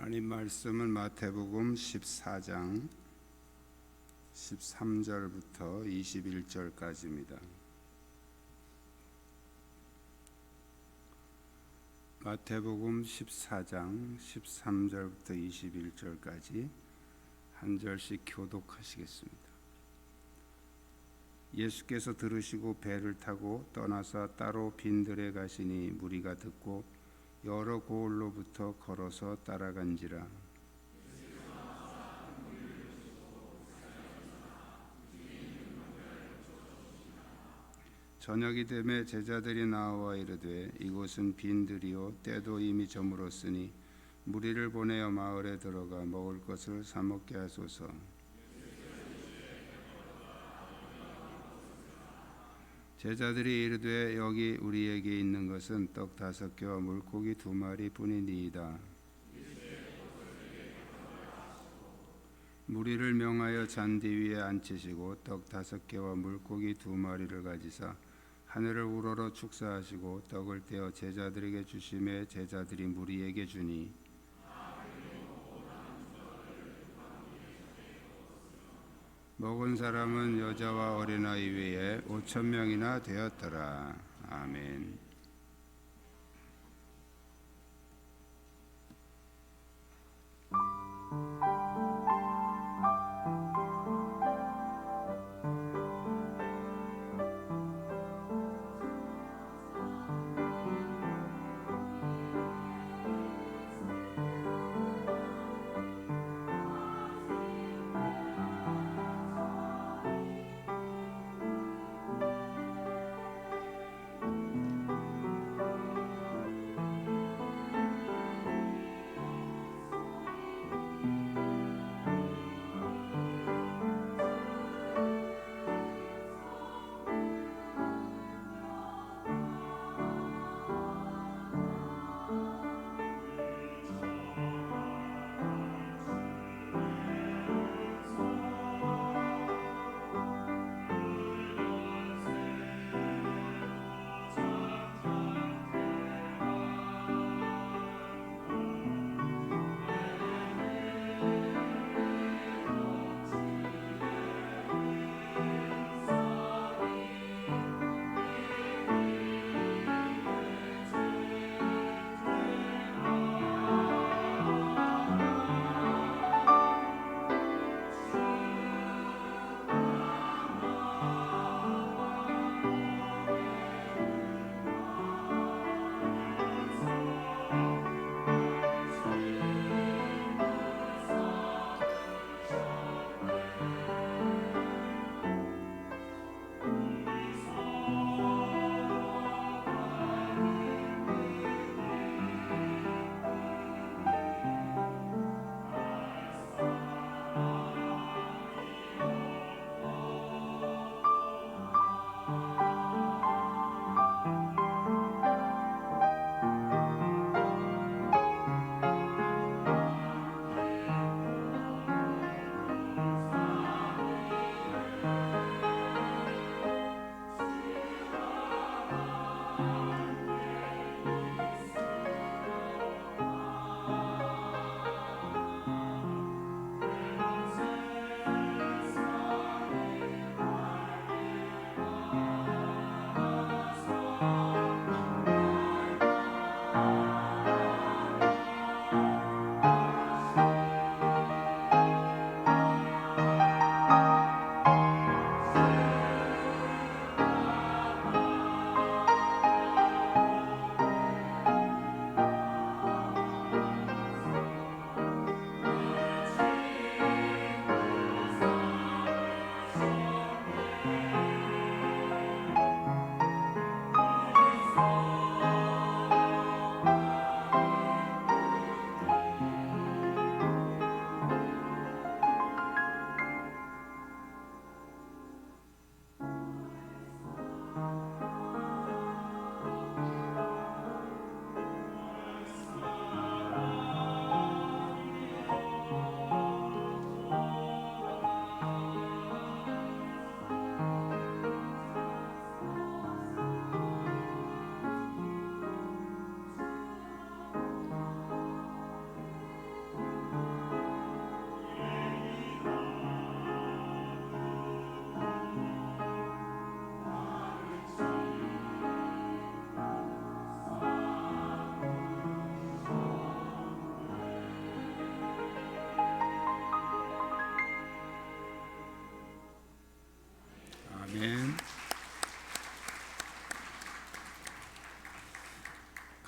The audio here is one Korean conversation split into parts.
하나님 말씀은 마태복음 14장 13절부터 21절까지입니다. 마태복음 14장 13절부터 21절까지 한 절씩 교독하시겠습니다. 예수께서 들으시고 배를 타고 떠나서 따로 빈들에 가시니 무리가 듣고 여러 고을로부터 걸어서 따라간지라. 저녁이 되매 제자들이 나와 이르되 이곳은 빈들이요 때도 이미 저물었으니 무리를 보내어 마을에 들어가 먹을 것을 사 먹게 하소서. 제자들이 이르되 여기 우리에게 있는 것은 떡 5개와 물고기 2마리 뿐이니이다. 무리를 명하여 잔디 위에 앉히시고 떡 5개와 물고기 2마리를 가지사 하늘을 우러러 축사하시고 떡을 떼어 제자들에게 주시매 제자들이 무리에게 주니 먹은 사람은 여자와 어린아이 외에 5,000명이나 되었더라. 아멘.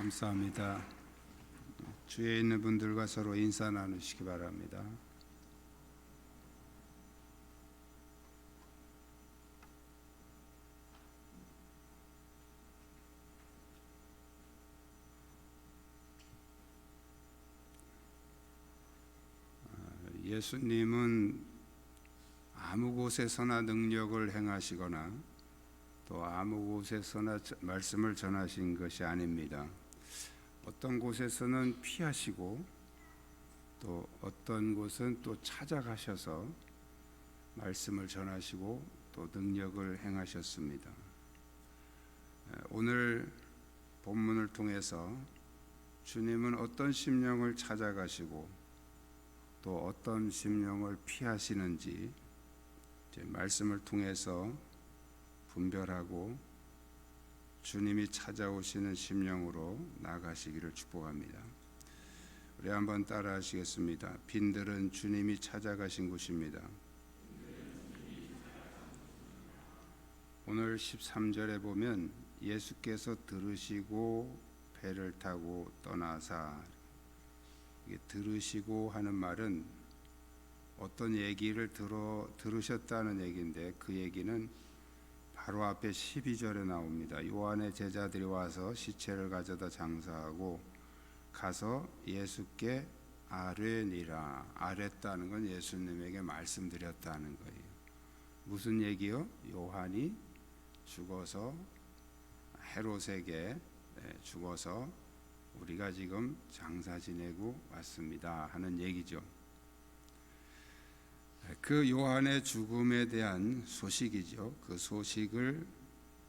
감사합니다. 주위에 있는 분들과 서로 인사 나누시기 바랍니다. 예수님은 아무 곳에서나 능력을 행하시거나 또 아무 곳에서나 말씀을 전하신 것이 아닙니다. 어떤 곳에서는 피하시고 또 어떤 곳은 또 찾아가셔서 말씀을 전하시고 또 능력을 행하셨습니다. 오늘 본문을 통해서 주님은 어떤 심령을 찾아가시고 또 어떤 심령을 피하시는지 말씀을 통해서 분별하고 주님이 찾아오시는 심령으로 나가시기를 축복합니다. 우리 한번 따라 하시겠습니다. 빈들은 주님이 찾아가신 곳입니다. 오늘 13절에 보면 예수께서 들으시고 배를 타고 떠나사, 들으시고 하는 말은 어떤 얘기를 들으셨다는 얘기인데 그 얘기는 바로 앞에 12절에 나옵니다. 요한의 제자들이 와서 시체를 가져다 장사하고 가서 예수께 아뢰니라. 아뢰다는 건 예수님에게 말씀드렸다는 거예요. 무슨 얘기요? 요한이 죽어서 헤롯에게 죽어서 우리가 지금 장사 지내고 왔습니다 하는 얘기죠. 그 요한의 죽음에 대한 소식이죠. 그 소식을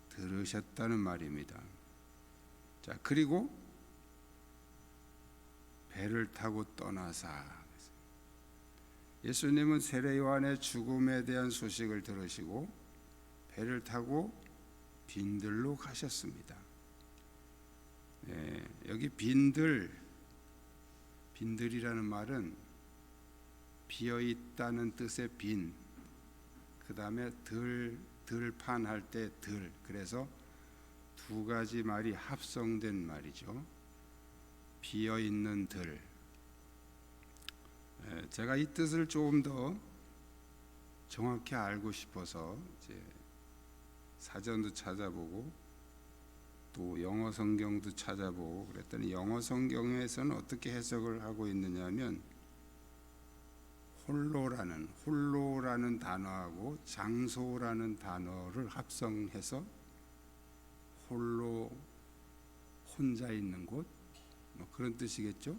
들으셨다는 말입니다. 자, 그리고 배를 타고 떠나사, 예수님은 세례 요한의 죽음에 대한 소식을 들으시고 배를 타고 빈들로 가셨습니다. 여기 빈들이라는 말은 비어있다는 뜻의 빈, 그 다음에 들판 할 때 들, 그래서 두 가지 말이 합성된 말이죠. 비어있는 들. 제가 이 뜻을 조금 더 정확히 알고 싶어서 이제 사전도 찾아보고 또 영어 성경도 찾아보고 그랬더니 영어 성경에서는 어떻게 해석을 하고 있느냐면 홀로라는 단어하고 장소라는 단어를 합성해서 홀로, 혼자 있는 곳, 뭐 그런 뜻이겠죠.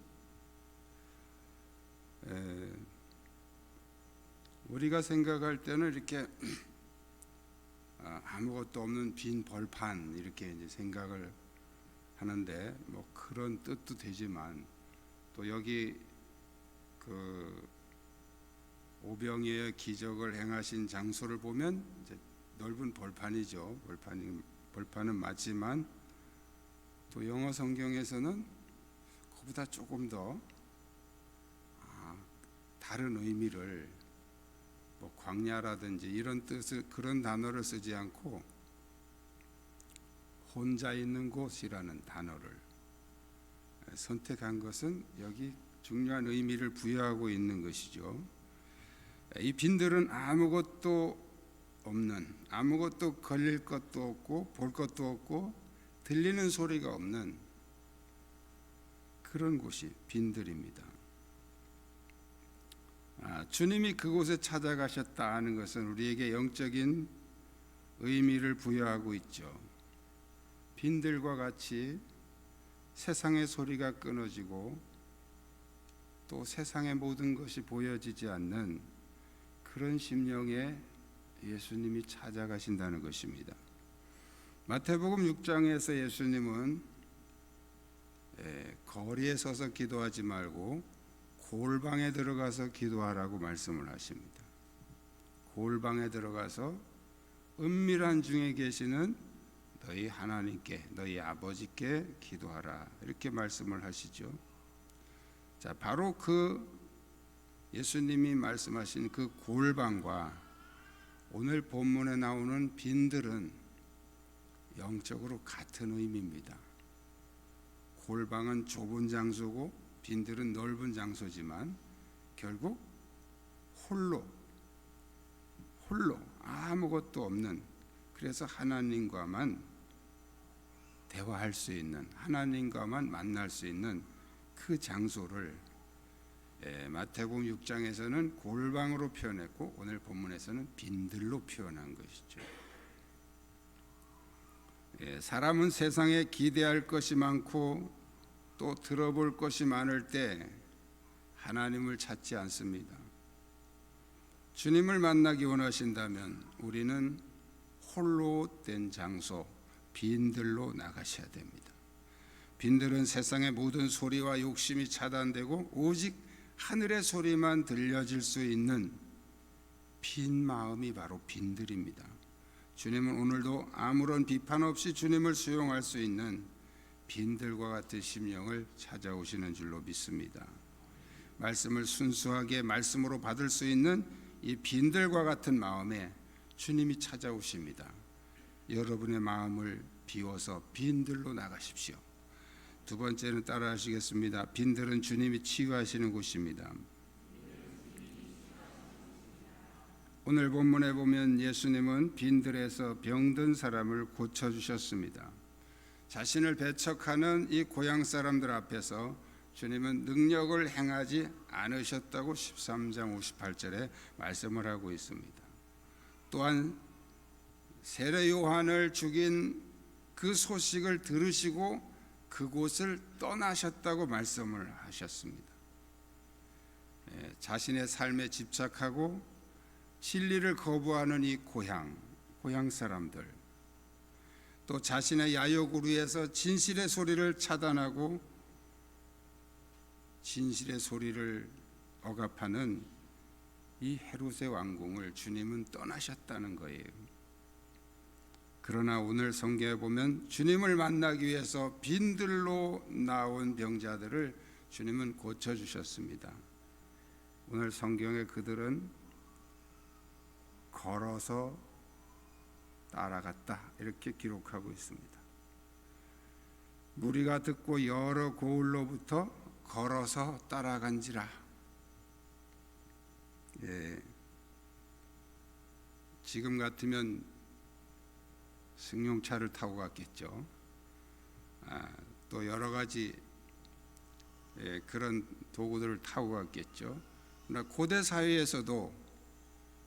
우리가 생각할 때는 이렇게 아무것도 없는 빈 벌판 이렇게 이제 생각을 하는데 뭐 그런 뜻도 되지만 또 여기 그 오병이의 기적을 행하신 장소를 보면 이제 넓은 벌판이죠. 벌판은 맞지만 또 영어 성경에서는 그보다 조금 더 다른 의미를 뭐 광야라든지 이런 뜻을 그런 단어를 쓰지 않고 혼자 있는 곳이라는 단어를 선택한 것은 여기 중요한 의미를 부여하고 있는 것이죠. 이 빈들은 아무것도 없는, 아무것도 걸릴 것도 없고 볼 것도 없고 들리는 소리가 없는 그런 곳이 빈들입니다. 주님이 그곳에 찾아가셨다 하는 것은 우리에게 영적인 의미를 부여하고 있죠. 빈들과 같이 세상의 소리가 끊어지고 또 세상의 모든 것이 보여지지 않는 그런 심령에 예수님이 찾아가신다는 것입니다. 마태복음 6장에서 예수님은 거리에 서서 기도하지 말고 골방에 들어가서 기도하라고 말씀을 하십니다. 골방에 들어가서 은밀한 중에 계시는 너희 하나님께, 너희 아버지께 기도하라 이렇게 말씀을 하시죠. 자, 바로 그 예수님이 말씀하신 그 골방과 오늘 본문에 나오는 빈들은 영적으로 같은 의미입니다. 골방은 좁은 장소고 빈들은 넓은 장소지만 결국 홀로 아무것도 없는, 그래서 하나님과만 대화할 수 있는, 하나님과만 만날 수 있는 그 장소를 마태복음 6장에서는 골방으로 표현했고 오늘 본문에서는 빈들로 표현한 것이죠. 사람은 세상에 기대할 것이 많고 또 들어볼 것이 많을 때 하나님을 찾지 않습니다. 주님을 만나기 원하신다면 우리는 홀로 된 장소, 빈들로 나가셔야 됩니다. 빈들은 세상의 모든 소리와 욕심이 차단되고 오직 하늘의 소리만 들려질 수 있는 빈 마음이 바로 빈들입니다. 주님은 오늘도 아무런 비판 없이 주님을 수용할 수 있는 빈들과 같은 심령을 찾아오시는 줄로 믿습니다. 말씀을 순수하게 말씀으로 받을 수 있는 이 빈들과 같은 마음에 주님이 찾아오십니다. 여러분의 마음을 비워서 빈들로 나가십시오. 두 번째는 따라 하시겠습니다. 빈들은 주님이 치유하시는 곳입니다. 오늘 본문에 보면 예수님은 빈들에서 병든 사람을 고쳐주셨습니다. 자신을 배척하는 이 고향 사람들 앞에서 주님은 능력을 행하지 않으셨다고 13장 58절에 말씀을 하고 있습니다. 또한 세례 요한을 죽인 그 소식을 들으시고 그곳을 떠나셨다고 말씀을 하셨습니다. 자신의 삶에 집착하고 진리를 거부하는 이 고향 사람들, 또 자신의 야욕을 위해서 진실의 소리를 차단하고 진실의 소리를 억압하는 이 헤롯의 왕궁을 주님은 떠나셨다는 거예요. 그러나 오늘 성경에 보면 주님을 만나기 위해서 빈들로 나온 병자들을 주님은 고쳐주셨습니다. 오늘 성경에 그들은 걸어서 따라갔다 이렇게 기록하고 있습니다. 무리가 듣고 여러 고을로부터 걸어서 따라간지라. 지금 같으면 승용차를 타고 갔겠죠. 또 여러 가지 그런 도구들을 타고 갔겠죠. 그러나 고대 사회에서도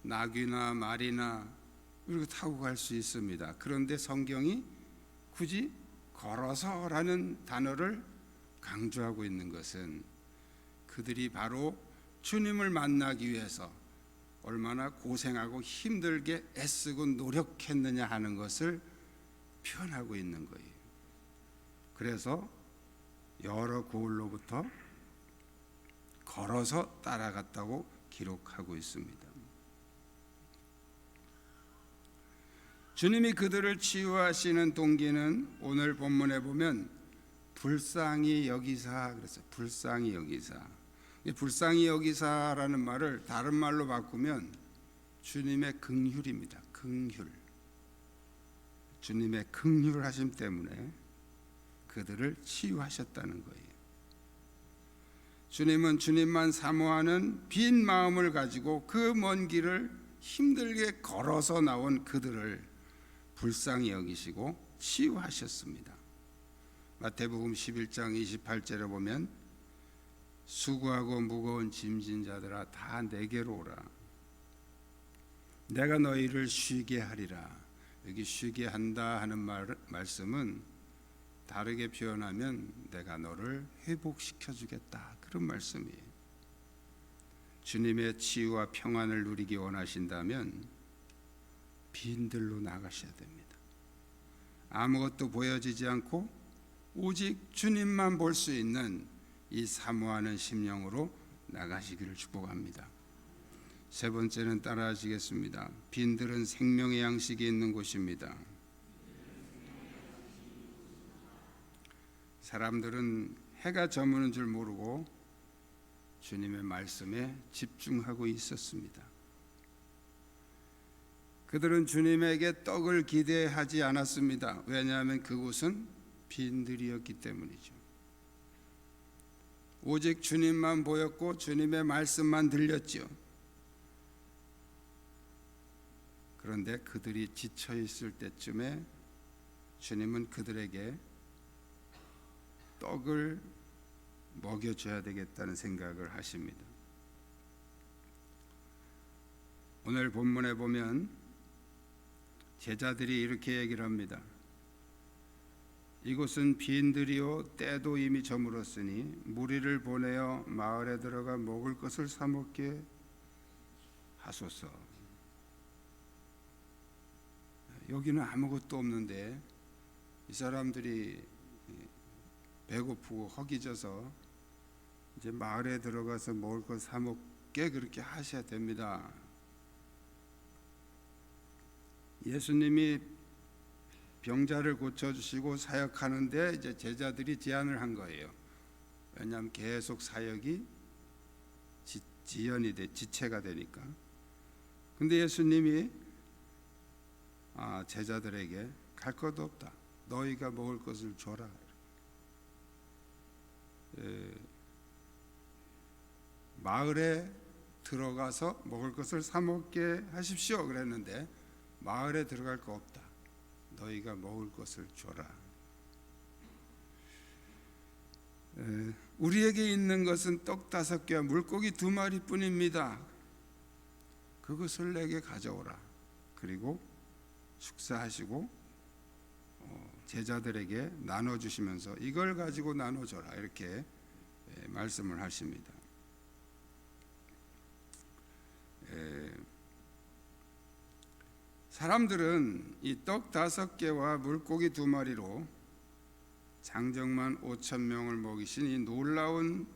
나귀나 말이나 이렇게 타고 갈 수 있습니다. 그런데 성경이 굳이 걸어서라는 단어를 강조하고 있는 것은 그들이 바로 주님을 만나기 위해서 얼마나 고생하고 힘들게 애쓰고 노력했느냐 하는 것을 표현하고 있는 거예요. 그래서 여러 고을로부터 걸어서 따라갔다고 기록하고 있습니다. 주님이 그들을 치유하시는 동기는 오늘 본문에 보면 불쌍히 여기사, 그래서 불쌍히 여기사. 불쌍히 여기사라는 말을 다른 말로 바꾸면 주님의 긍휼입니다. 긍휼. 주님의 긍휼하심 때문에 그들을 치유하셨다는 거예요. 주님은 주님만 사모하는 빈 마음을 가지고 그 먼 길을 힘들게 걸어서 나온 그들을 불쌍히 여기시고 치유하셨습니다. 마태복음 11장 28절에 보면 수고하고 무거운 짐진 자들아 다 내게로 오라. 내가 너희를 쉬게 하리라. 여기 쉬게 한다 하는 말씀은 다르게 표현하면 내가 너를 회복시켜 주겠다, 그런 말씀이에요. 주님의 치유와 평안을 누리기 원하신다면 빈들로 나가셔야 됩니다. 아무것도 보여지지 않고 오직 주님만 볼 수 있는 이 사모하는 심령으로 나가시기를 축복합니다. 세 번째는 따라하시겠습니다. 빈들은 생명의 양식이 있는 곳입니다. 사람들은 해가 저무는 줄 모르고 주님의 말씀에 집중하고 있었습니다. 그들은 주님에게 떡을 기대하지 않았습니다. 왜냐하면 그곳은 빈들이었기 때문이죠. 오직 주님만 보였고 주님의 말씀만 들렸지요. 그런데 그들이 지쳐 있을 때쯤에 주님은 그들에게 떡을 먹여줘야 되겠다는 생각을 하십니다. 오늘 본문에 보면 제자들이 이렇게 얘기를 합니다. 이곳은 빈들이요 때도 이미 저물었으니 무리를 보내어 마을에 들어가 먹을 것을 사 먹게 하소서. 여기는 아무것도 없는데 이 사람들이 배고프고 허기져서 이제 마을에 들어가서 먹을 것 사 먹게 그렇게 하셔야 됩니다. 예수님이 병자를 고쳐주시고 사역하는데 이제 제자들이 제안을 한 거예요. 왜냐하면 계속 사역이 지체가 되니까. 근데 예수님이 제자들에게 갈 것도 없다. 너희가 먹을 것을 줘라. 마을에 들어가서 먹을 것을 사 먹게 하십시오 그랬는데 마을에 들어갈 거 없다. 너희가 먹을 것을 줘라. 우리에게 있는 것은 떡 5개와 물고기 2마리뿐입니다. 그것을 내게 가져오라. 그리고 축사하시고 제자들에게 나눠주시면서 이걸 가지고 나눠줘라 이렇게 말씀을 하십니다. 사람들은 이 떡 5개와 물고기 2마리로 장정만 5,000명을 먹이신 이 놀라운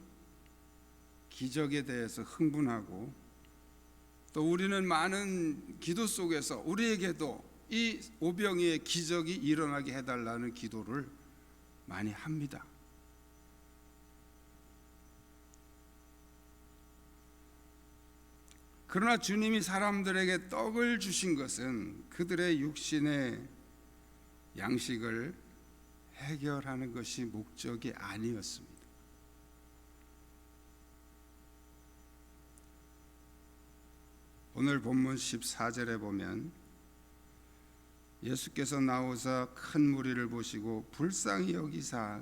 기적에 대해서 흥분하고 또 우리는 많은 기도 속에서 우리에게도 이 오병이의 기적이 일어나게 해달라는 기도를 많이 합니다. 그러나 주님이 사람들에게 떡을 주신 것은 그들의 육신의 양식을 해결하는 것이 목적이 아니었습니다. 오늘 본문 14절에 보면 예수께서 나오사 큰 무리를 보시고 불쌍히 여기사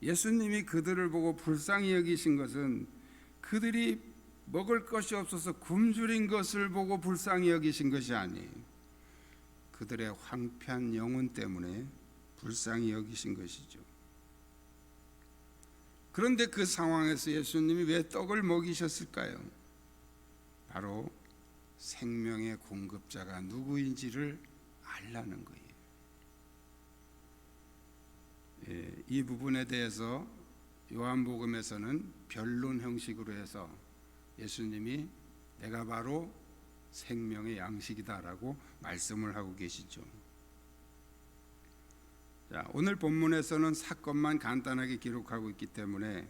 예수님이 그들을 보고 불쌍히 여기신 것은 그들이 먹을 것이 없어서 굶주린 것을 보고 불쌍히 여기신 것이 아니에요. 그들의 황폐한 영혼 때문에 불쌍히 여기신 것이죠. 그런데 그 상황에서 예수님이 왜 떡을 먹이셨을까요? 바로 생명의 공급자가 누구인지를 알라는 거예요. 이 부분에 대해서 요한복음에서는 변론 형식으로 해서 예수님이 내가 바로 생명의 양식이다라고 말씀을 하고 계시죠. 자, 오늘 본문에서는 사건만 간단하게 기록하고 있기 때문에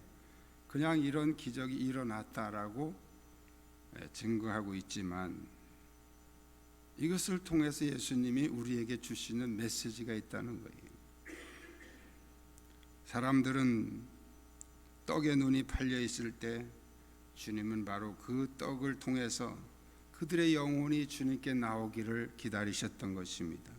그냥 이런 기적이 일어났다라고 증거하고 있지만 이것을 통해서 예수님이 우리에게 주시는 메시지가 있다는 거예요. 사람들은 떡에 눈이 팔려 있을 때 주님은 바로 그 떡을 통해서 그들의 영혼이 주님께 나오기를 기다리셨던 것입니다.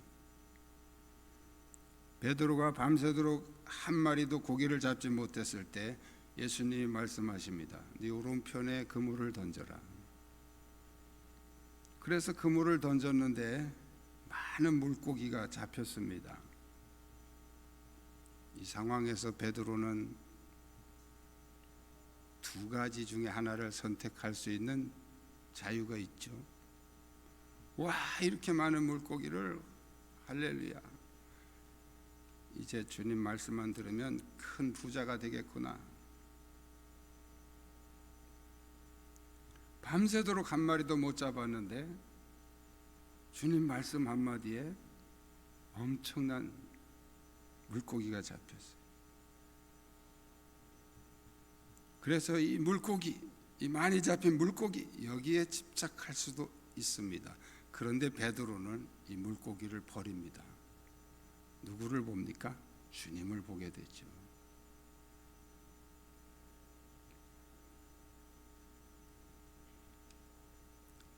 베드로가 밤새도록 한 마리도 고기를 잡지 못했을 때 예수님이 말씀하십니다. 네 오른편에 그물을 던져라. 그래서 그물을 던졌는데 많은 물고기가 잡혔습니다. 이 상황에서 베드로는 2가지 중에 하나를 선택할 수 있는 자유가 있죠. 와, 이렇게 많은 물고기를, 할렐루야, 이제 주님 말씀만 들으면 큰 부자가 되겠구나. 밤새도록 한 마리도 못 잡았는데 주님 말씀 한마디에 엄청난 물고기가 잡혔어요. 그래서 이 물고기, 이 많이 잡힌 물고기, 여기에 집착할 수도 있습니다. 그런데 베드로는 이 물고기를 버립니다. 누구를 봅니까? 주님을 보게 되죠.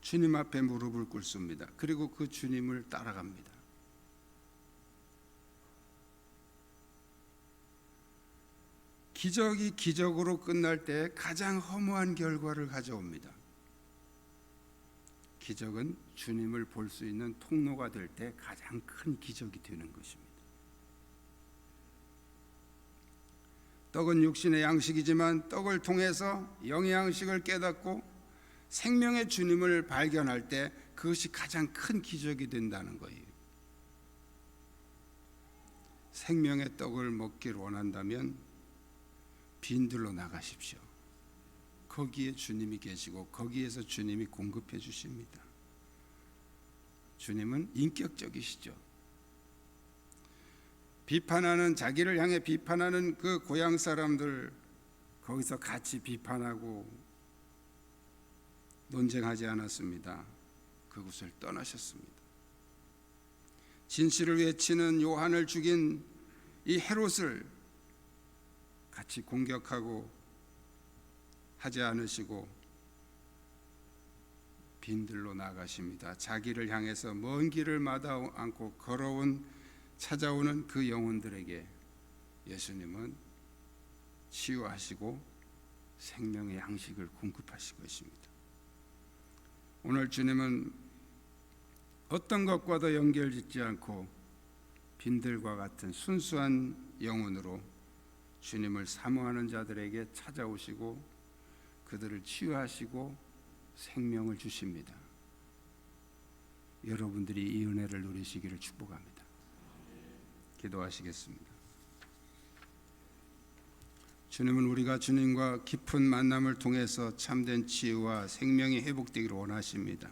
주님 앞에 무릎을 꿇습니다. 그리고 그 주님을 따라갑니다. 기적이 기적으로 끝날 때 가장 허무한 결과를 가져옵니다. 기적은 주님을 볼 수 있는 통로가 될 때 가장 큰 기적이 되는 것입니다. 떡은 육신의 양식이지만 떡을 통해서 영의 양식을 깨닫고 생명의 주님을 발견할 때 그것이 가장 큰 기적이 된다는 거예요. 생명의 떡을 먹기를 원한다면 빈들로 나가십시오. 거기에 주님이 계시고 거기에서 주님이 공급해 주십니다. 주님은 인격적이시죠. 비판하는, 자기를 향해 비판하는 그 고향 사람들, 거기서 같이 비판하고 논쟁하지 않았습니다. 그곳을 떠나셨습니다. 진실을 외치는 요한을 죽인 이 헤롯을 같이 공격하고 하지 않으시고 빈들로 나가십니다. 자기를 향해서 먼 길을 마다 않고 찾아오는 그 영혼들에게 예수님은 치유하시고 생명의 양식을 공급하실 것입니다. 오늘 주님은 어떤 것과도 연결짓지 않고 빈들과 같은 순수한 영혼으로 주님을 사모하는 자들에게 찾아오시고 그들을 치유하시고 생명을 주십니다. 여러분들이 이 은혜를 누리시기를 축복합니다. 기도하시겠습니다. 주님은 우리가 주님과 깊은 만남을 통해서 참된 치유와 생명이 회복되기를 원하십니다.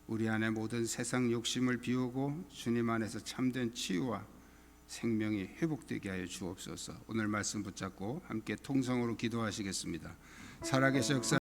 우리 안에 모든 세상 욕심을 비우고 주님 안에서 참된 치유와 생명이 회복되게 하여 주옵소서. 오늘 말씀 붙잡고 함께 통성으로 기도하시겠습니다. 살아계신 역사